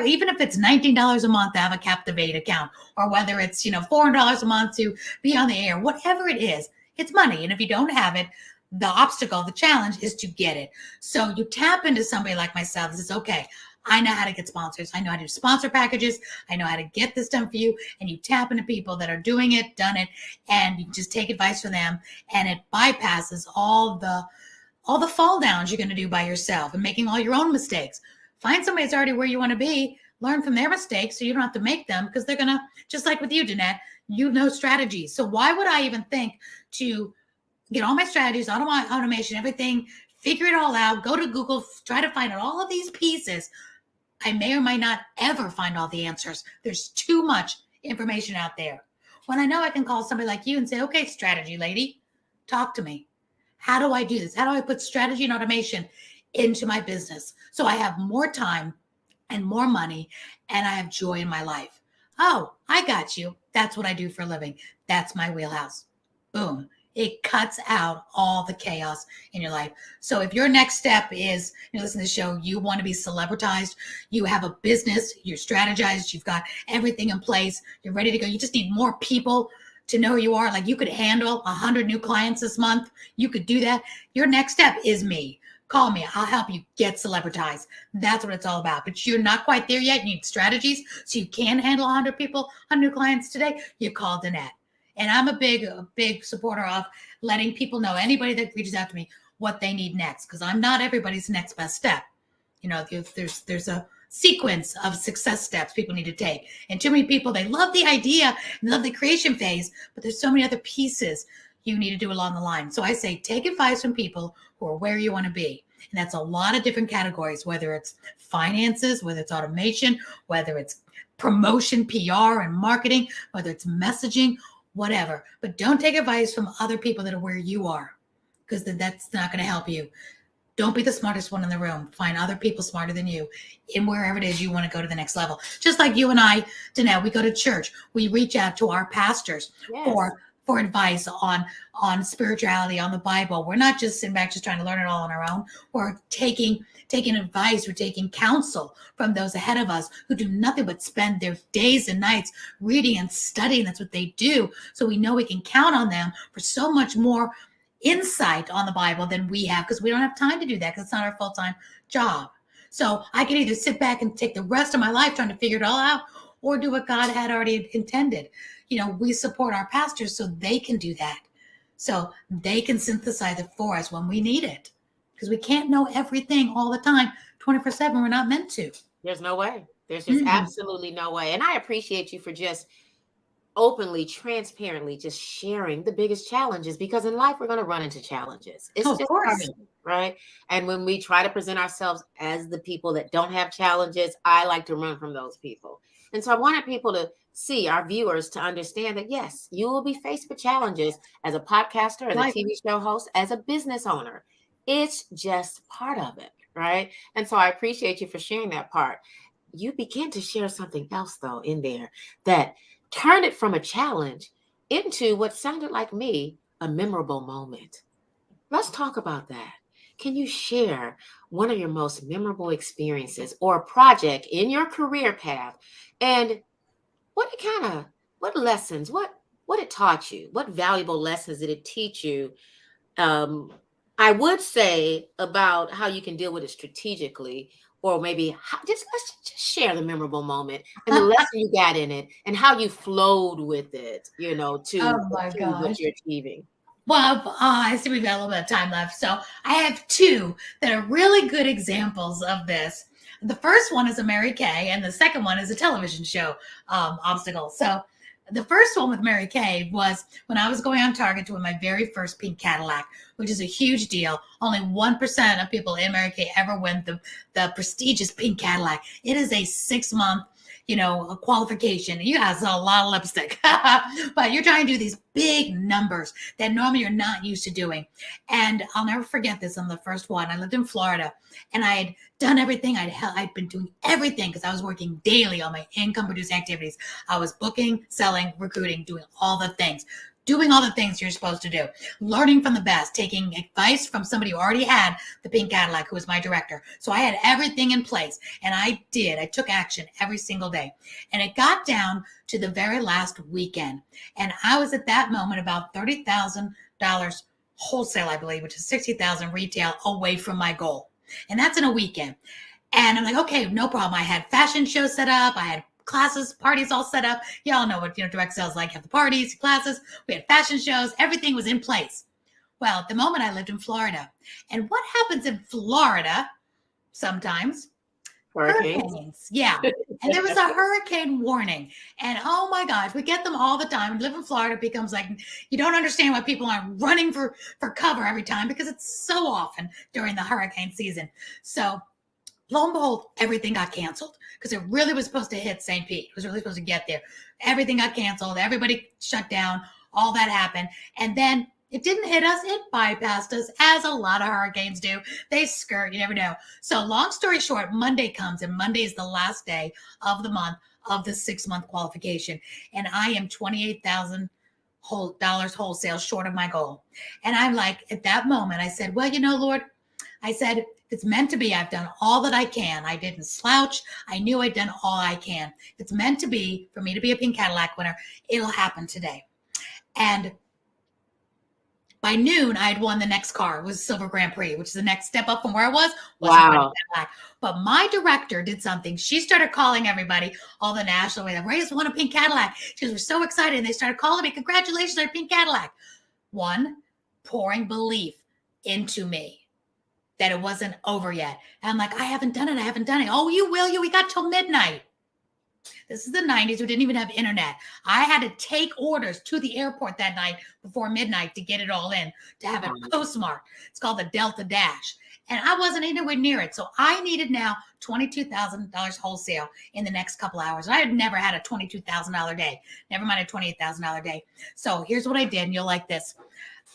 Even if it's $19 a month to have a Captivate account, or whether it's $400 a month to be on the air, whatever it is, it's money. And if you don't have it, the obstacle, the challenge is to get it. So you tap into somebody like myself and says, okay, I know how to get sponsors. I know how to do sponsor packages. I know how to get this done for you. And you tap into people that are doing it, done it, and you just take advice from them. And it bypasses all the fall downs you're going to do by yourself and making all your own mistakes. Find somebody that's already where you want to be, learn from their mistakes so you don't have to make them, because they're going to, just like with you, Danette, you know strategies. So why would I even think to get all my strategies, automation, everything, figure it all out, go to Google, try to find out all of these pieces? I may or might not ever find all the answers. There's too much information out there. When I know I can call somebody like you and say, okay, strategy lady, talk to me. How do I do this? How do I put strategy and automation into my business so I have more time and more money and I have joy in my life? Oh, I got you. That's what I do for a living. That's my wheelhouse. Boom. It cuts out all the chaos in your life. So if your next step is, listen to the show, you want to be celebritized, you have a business, you're strategized, you've got everything in place, you're ready to go. You just need more people to know who you are. Like, you could handle 100 new clients this month. You could do that. Your next step is me. Call me. I'll help you get celebritized. That's what it's all about. But you're not quite there yet. You need strategies so you can handle 100 people, 100 new clients today. You call Danette. And I'm a big supporter of letting people know, anybody that reaches out to me, what they need next, because I'm not everybody's next best step. There's a sequence of success steps people need to take. And too many people, they love the idea and love the creation phase, but there's so many other pieces you need to do along the line. So I say, take advice from people who are where you want to be. And that's a lot of different categories, whether it's finances, whether it's automation, whether it's promotion, PR and marketing, whether it's messaging, whatever. But don't take advice from other people that are where you are, because then that's not going to help you. Don't be the smartest one in the room. Find other people smarter than you in wherever it is you want to go to the next level. Just like you and I, Danette, we go to church. We reach out to our pastors for advice on spirituality, on the Bible. We're not just sitting back just trying to learn it all on our own. We're taking advice, we're taking counsel from those ahead of us who do nothing but spend their days and nights reading and studying. That's what they do. So we know we can count on them for so much more insight on the Bible than we have, because we don't have time to do that, because it's not our full-time job. So I can either sit back and take the rest of my life trying to figure it all out, or do what God had already intended. We support our pastors so they can do that. So they can synthesize it for us when we need it, because we can't know everything all the time, 24/7. We're not meant to. There's no way. There's just absolutely no way. And I appreciate you for just openly, transparently, just sharing the biggest challenges, because in life we're going to run into challenges. It's just part of it, right? And when we try to present ourselves as the people that don't have challenges, I like to run from those people. And so I wanted people to see, our viewers, to understand that, yes, you will be faced with challenges as a podcaster, as a TV show host, as a business owner. It's just part of it, right? And so I appreciate you for sharing that part. You begin to share something else, though, in there that turned it from a challenge into what sounded like me, a memorable moment. Let's talk about that. Can you share one of your most memorable experiences or a project in your career path, and what lessons, what it taught you? What valuable lessons did it teach you? I would say about how you can deal with it strategically, or maybe let's just share the memorable moment and the lesson you got in it and how you flowed with it, to achieve what you're achieving. Well, I see we've got a little bit of time left. So I have two that are really good examples of this. The first one is a Mary Kay, and the second one is a television show, Obstacle. So the first one with Mary Kay was when I was going on Target to win my very first pink Cadillac, which is a huge deal. Only 1% of people in Mary Kay ever win the prestigious pink Cadillac. It is a 6-month, a qualification. You guys saw a lot of lipstick, but you're trying to do these big numbers that normally you're not used to doing. And I'll never forget this on the first one. I lived in Florida, and I had done everything. I'd been doing everything because I was working daily on my income producing activities. I was booking, selling, recruiting, doing all the things you're supposed to do, learning from the best, taking advice from somebody who already had the pink Cadillac, who was my director. So I had everything in place, and I took action every single day. And it got down to the very last weekend. And I was at that moment about $30,000 wholesale, I believe, which is $60,000 retail away from my goal. And that's in a weekend. And I'm like, okay, no problem. I had fashion shows set up. I had classes, parties all set up. Y'all know what direct sales like. Have the parties, classes. We had fashion shows. Everything was in place. Well, at the moment I lived in Florida. And what happens in Florida sometimes? Hurricanes. Yeah. And there was a hurricane warning. And oh my gosh, we get them all the time. Live in Florida, it becomes like you don't understand why people are running for cover every time, because it's so often during the hurricane season. So lo and behold, everything got canceled because it really was supposed to hit St. Pete. It was really supposed to get there. Everything got canceled. Everybody shut down. All that happened. And then it didn't hit us. It bypassed us, as a lot of hurricanes do. They skirt. You never know. So long story short, Monday comes, and Monday is the last day of the month of the 6-month qualification. And I am $28,000 wholesale short of my goal. And I'm like, at that moment, I said, well, Lord, I said, if it's meant to be, I've done all that I can. I didn't slouch. I knew I'd done all I can. If it's meant to be for me to be a Pink Cadillac winner, it'll happen today. And by noon, I had won the next car. It was Silver Grand Prix, which is the next step up from where I was. Wow. But my director did something. She started calling everybody, all the national way. Ray's won a Pink Cadillac. She was so excited. And they started calling me, congratulations on a Pink Cadillac. One, pouring belief into me that it wasn't over yet. And I'm like, I haven't done it. Oh, you will. We got till midnight. This is the 90s. We didn't even have internet. I had to take orders to the airport that night before midnight to get it all in, to have it postmarked. It's called the Delta Dash. And I wasn't anywhere near it. So I needed now $22,000 wholesale in the next couple hours. I had never had a $22,000 day, never mind a $28,000 day. So here's what I did, and you'll like this.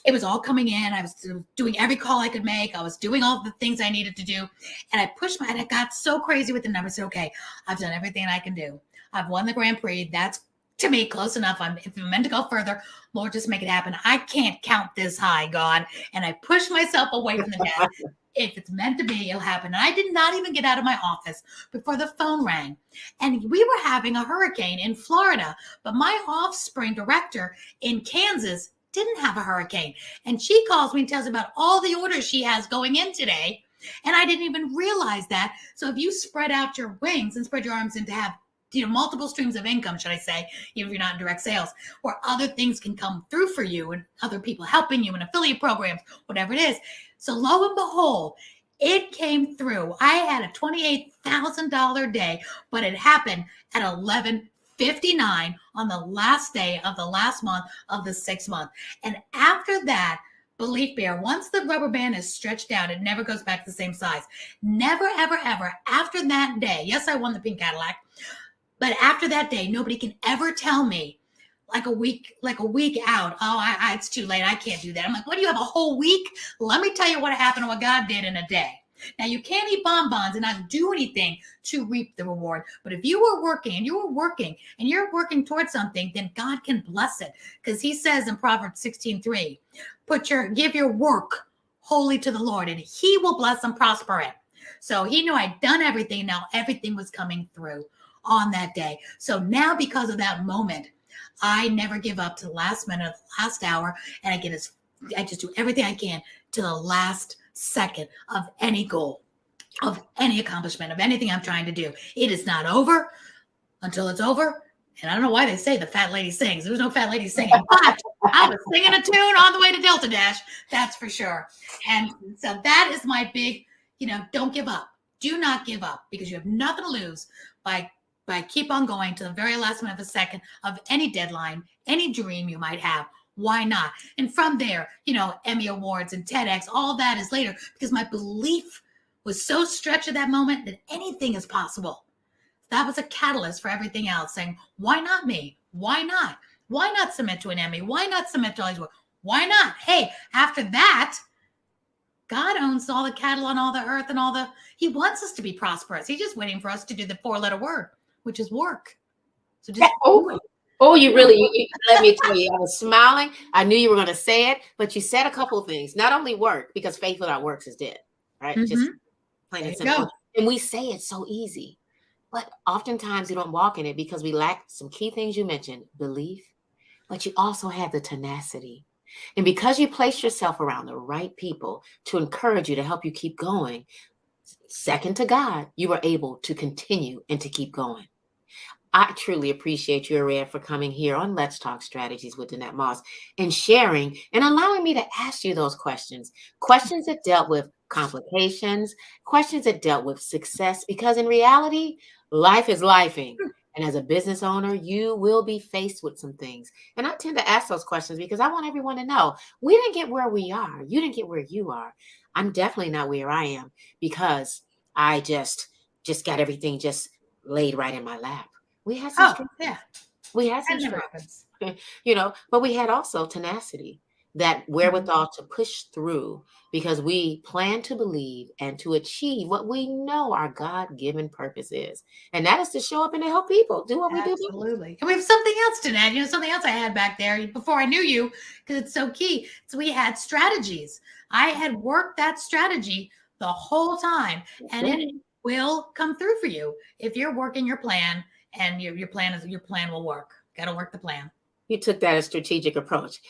It was all coming in. I was doing every call I could make. I was doing all the things I needed to do. And I pushed and I got so crazy with the numbers. I said, okay, I've done everything I can do. I've won the Grand Prix. That's, to me, close enough. If I'm meant to go further, Lord, just make it happen. I can't count this high, God. And I pushed myself away from the desk. If it's meant to be, it'll happen. And I did not even get out of my office before the phone rang. And we were having a hurricane in Florida, but my offspring director in Kansas didn't have a hurricane. And she calls me and tells me about all the orders she has going in today. And I didn't even realize that. So if you spread out your wings and spread your arms and to have multiple streams of income, should I say, even if you're not in direct sales, where other things can come through for you and other people helping you in affiliate programs, whatever it is. So lo and behold, it came through. I had a $28,000 day, but it happened at 11:59 on the last day of the last month of the 6th month. And after that, belief bear, once the rubber band is stretched out, it never goes back to the same size. Never, ever, ever after that day. Yes, I won the Pink Cadillac. But after that day, nobody can ever tell me like a week out, oh, it's too late. I can't do that. I'm like, what do you have, a whole week? Let me tell you what happened and what God did in a day. Now, you can't eat bonbons and not do anything to reap the reward. But if you were working and you're working towards something, then God can bless it. Because he says in Proverbs 16:3, give your work wholly to the Lord, and he will bless and prosper it. So he knew I'd done everything. Now everything was coming through on that day. So now, because of that moment, I never give up to the last minute, the last hour, and I just do everything I can to the last second of any goal, of any accomplishment, of anything I'm trying to do. It is not over until it's over. And I don't know why they say the fat lady sings. There was no fat lady singing, but I was singing a tune on the way to Delta Dash. That's for sure. And so that is my big, don't give up. Do not give up, because you have nothing to lose by keep on going to the very last minute of a second of any deadline, any dream you might have. Why not? And from there, Emmy Awards and TEDx, all that is later, because my belief was so stretched at that moment that anything is possible. That was a catalyst for everything else, saying, why not me? Why not? Why not submit to an Emmy? Why not submit to all these work? Why not? Hey, after that, God owns all the cattle on all the earth and he wants us to be prosperous. He's just waiting for us to do the 4-letter word, which is work. So just you really, let me tell you, I was smiling. I knew you were going to say it, but you said a couple of things. Not only work, because faith without works is dead, right? Mm-hmm. Just plain and simple. And we say it so easy, but oftentimes we don't walk in it because we lack some key things you mentioned: belief, but you also have the tenacity. And because you place yourself around the right people to encourage you, to help you keep going, second to God, you were able to continue and to keep going. I truly appreciate you, Araya, for coming here on Let's Talk Strategies with Danette Moss and sharing and allowing me to ask you those questions. Questions that dealt with complications, questions that dealt with success, because in reality, life is lifing. And as a business owner, you will be faced with some things. And I tend to ask those questions because I want everyone to know we didn't get where we are. You didn't get where you are. I'm definitely not where I am because I just got everything just laid right in my lap. We had some Oh, strength. yeah. We had some That never strength, happens. but we had also tenacity, that wherewithal to push through because we plan to believe and to achieve what we know our God-given purpose is. And that is to show up and to help people do what we do. Absolutely. And we have something else to add. Something else I had back there before I knew you, because it's so key. So we had strategies. I had worked that strategy the whole time, and it will come through for you if you're working your plan, and your plan will work. Got to work the plan. You took that as strategic approach.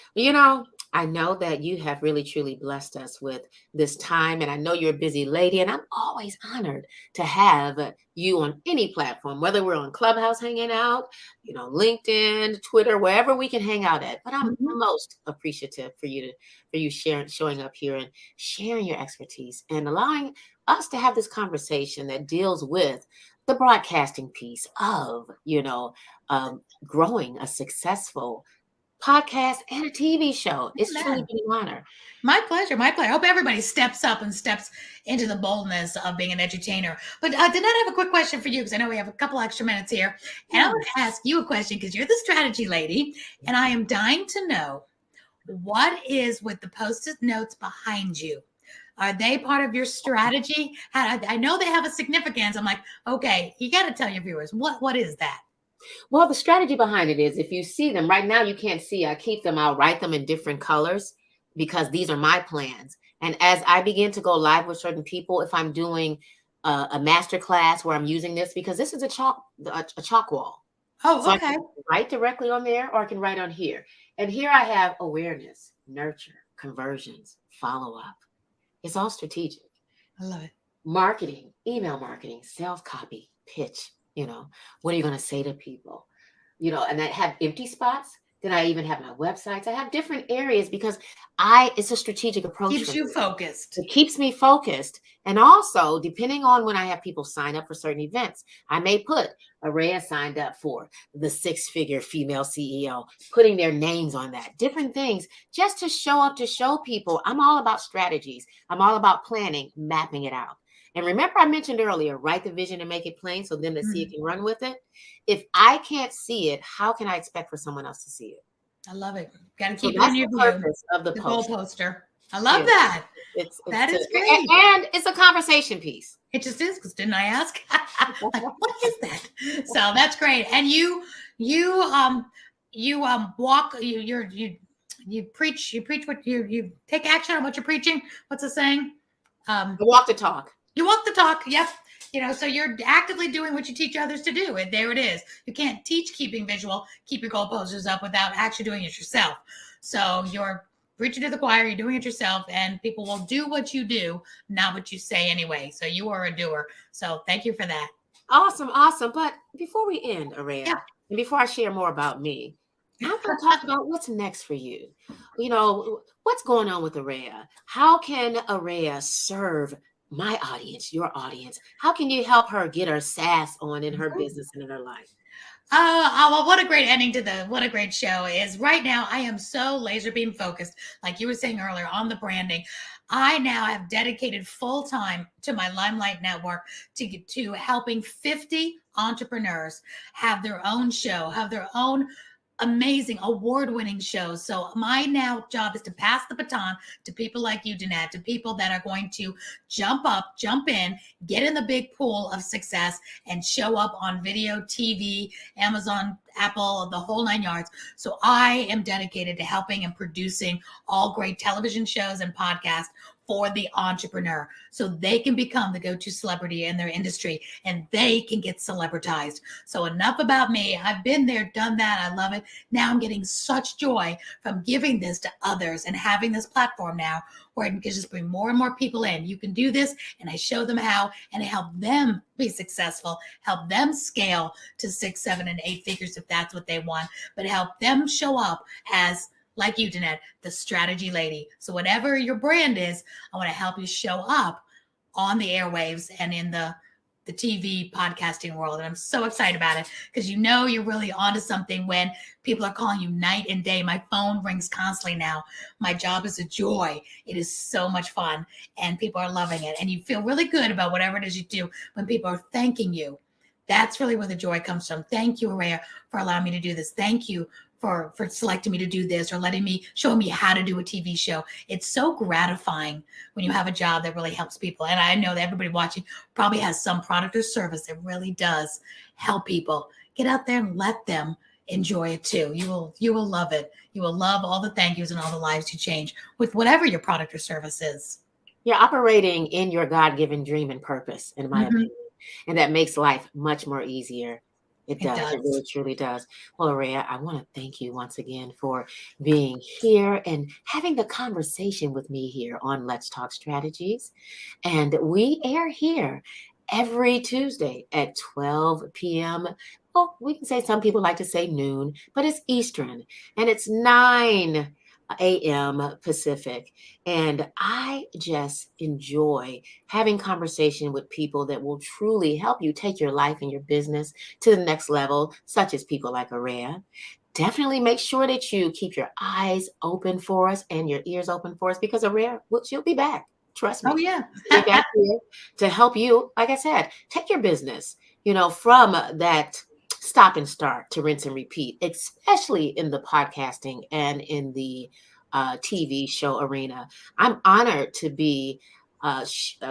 I know that you have really truly blessed us with this time, and I know you're a busy lady, and I'm always honored to have you on any platform, whether we're on Clubhouse hanging out, LinkedIn, Twitter, wherever we can hang out at. But I'm most appreciative for you showing up here and sharing your expertise and allowing us to have this conversation that deals with the broadcasting piece of, growing a successful podcast and a TV show. It's truly been an honor. My pleasure. My pleasure. I hope everybody steps up and steps into the boldness of being an edutainer. But Danette, I have a quick question for you because I know we have a couple extra minutes here. And I want to ask you a question because you're the strategy lady. And I am dying to know, what is with the Post-it notes behind you? Are they part of your strategy? I know they have a significance. I'm like, okay, you got to tell your viewers, what is that? Well, the strategy behind it is, if you see them right now, you can't see, I keep them, I'll write them in different colors because these are my plans. And as I begin to go live with certain people, if I'm doing a master class where I'm using this, because this is a chalk wall. Oh, so okay. I can write directly on there, or I can write on here. And here I have awareness, nurture, conversions, follow up. It's all strategic. I love it. Marketing, email marketing, sales copy, pitch. What are you going to say to people? And I have empty spots. Then I even have my websites. I have different areas because it's a strategic approach. Keeps you focused. It keeps me focused. And also, depending on when I have people sign up for certain events, I may put Araya signed up for the 6-figure female CEO, putting their names on that, different things, just to show up, to show people I'm all about strategies. I'm all about planning, mapping it out. And remember, I mentioned earlier, write the vision and make it plain so them to see it can run with it. If I can't see it, how can I expect for someone else to see it? I love it. Got to keep it in your view. Of the goal poster. I love that. That is great. And it's a conversation piece. It just is, because didn't I ask? Like, what is that? So that's great. And you walk. You preach. You preach what you take action on what you're preaching. What's the saying? Walk the talk. You walk the talk. Yep. So you're actively doing what you teach others to do. And there it is. You can't teach keeping visual, keep your goal posters up without actually doing it yourself. So you're preaching to the choir, you're doing it yourself, and people will do what you do, not what you say anyway. So you are a doer. So thank you for that. Awesome. But before we end, Araya, and before I share more about me, I'm going to talk about what's next for you. What's going on with Araya? How can Araya serve my audience, your audience? How can you help her get her sass on in her business and in her life? Well, what a great ending to what a great show is. Right now, I am so laser beam focused, like you were saying earlier, on the branding. I now have dedicated full time to my Limelight Network to helping 50 entrepreneurs have their own show, have their own amazing award-winning shows. So my now job is to pass the baton to people like you, Danette, to people that are going to jump in, get in the big pool of success, and show up on video, TV, Amazon, Apple, the whole 9 yards. So I am dedicated to helping and producing all great television shows and podcasts for the entrepreneur so they can become the go-to celebrity in their industry and they can get celebritized. So enough about me. I've been there, done that. I love it. Now I'm getting such joy from giving this to others and having this platform now where I can just bring more and more people in. You can do this, and I show them how and help them be successful, help them scale to 6, 7, and 8 figures if that's what they want, but help them show up as, like you, Danette, the strategy lady. So whatever your brand is, I want to help you show up on the airwaves and in the TV podcasting world. And I'm so excited about it because you're really onto something when people are calling you night and day. My phone rings constantly now. My job is a joy. It is so much fun and people are loving it. And you feel really good about whatever it is you do when people are thanking you. That's really where the joy comes from. Thank you, Araya, for allowing me to do this. Thank you for selecting me to do this or showing me how to do a TV show. It's so gratifying when you have a job that really helps people. And I know that everybody watching probably has some product or service that really does help people. Get out there and let them enjoy it too. You will love it. You will love all the thank yous and all the lives you change with whatever your product or service is. You're operating in your God-given dream and purpose, in my opinion. And that makes life much more easier. It does. It really, truly does. Well, Araya, I want to thank you once again for being here and having the conversation with me here on Let's Talk Strategies. And we air here every Tuesday at 12 p.m. Well, we can say some people like to say noon, but it's Eastern and it's 9 a.m. Pacific. And I just enjoy having conversation with people that will truly help you take your life and your business to the next level, such as people like Araya. Definitely make sure that you keep your eyes open for us and your ears open for us because Araya, she'll be back. Trust me. Oh, yeah. She'll be back here to help you, like I said, take your business, from that stop and start to rinse and repeat, especially in the podcasting and in the TV show arena. I'm honored to be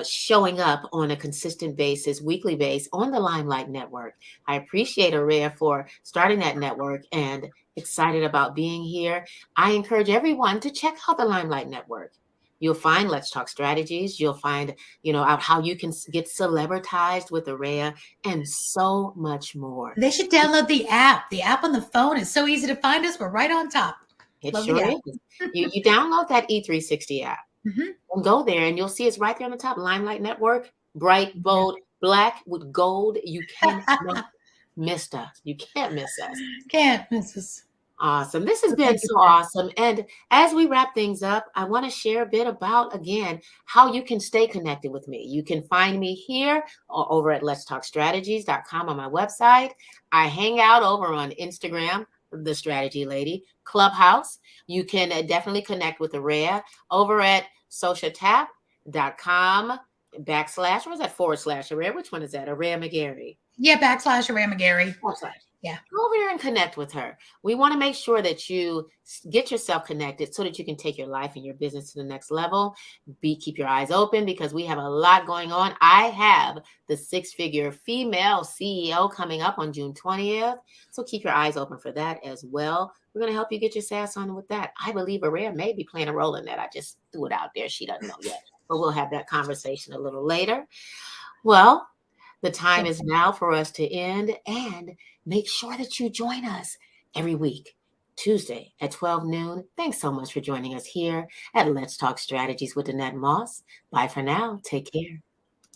showing up on a consistent basis, weekly base on the Limelight Network. I appreciate Araya for starting that network and excited about being here. I encourage everyone to check out the Limelight Network. You'll find Let's Talk Strategies. You'll find, out how you can get celebritized with Araya and so much more. They should download the app. The app on the phone is so easy to find us. We're right on top. It Love sure is. You download that E360 app and go there and you'll see it's right there on the top. Limelight Network, bright, bold, black with gold. You cannot miss us. You can't miss us. Can't miss us. Awesome. This has been so awesome. And as we wrap things up, I want to share a bit about, again, how you can stay connected with me. You can find me here or over at letstalkstrategies.com on my website. I hang out over on Instagram, The Strategy Lady, Clubhouse. You can definitely connect with Araya over at socialtap.com / or is that / Araya? Which one is that? Araya McGarry. Yeah, / Araya McGarry. Yeah. Go over there and connect with her. We want to make sure that you get yourself connected so that you can take your life and your business to the next level. Keep your eyes open because we have a lot going on. I have the 6-figure female CEO coming up on June 20th. So keep your eyes open for that as well. We're going to help you get your SaaS on with that. I believe Araya may be playing a role in that. I just threw it out there. She doesn't know yet, but we'll have that conversation a little later. Well, the time is now for us to end, and make sure that you join us every week, Tuesday at 12 noon. Thanks so much for joining us here at Let's Talk Strategies with Danette Moss. Bye for now. Take care.